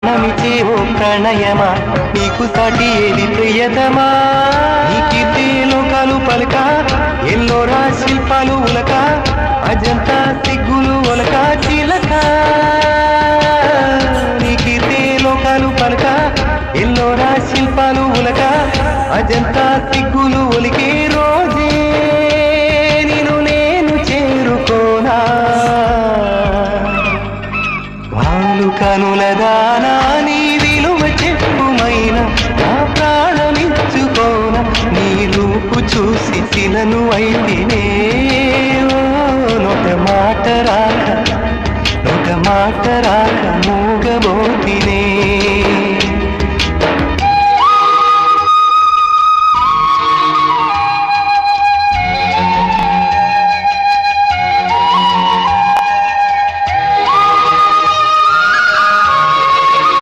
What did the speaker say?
నమిచే ఓ ప్రణయమా నీకు సాటి ఏది ప్రియతమా నీ కీర్తి లోకాలు పలక ఎల్లోరా శిల్పాలు ఉలక అజంతా సిగ్గులు ఒలక చిలక నీ కీర్తి లోకాలు పలక ఎల్లోరా శిల్పాలు ఉలక అజంతా సిగ్గులు ఒలికే రోజే నిన్ను నేను చేరుకోనా వాలు కనుల దానా నీ విలువ చెప్పుమైన నా ప్రాణమిచ్చుకోన నీ రూపు చూసి శిలను అయితేనే నొక మాట రాక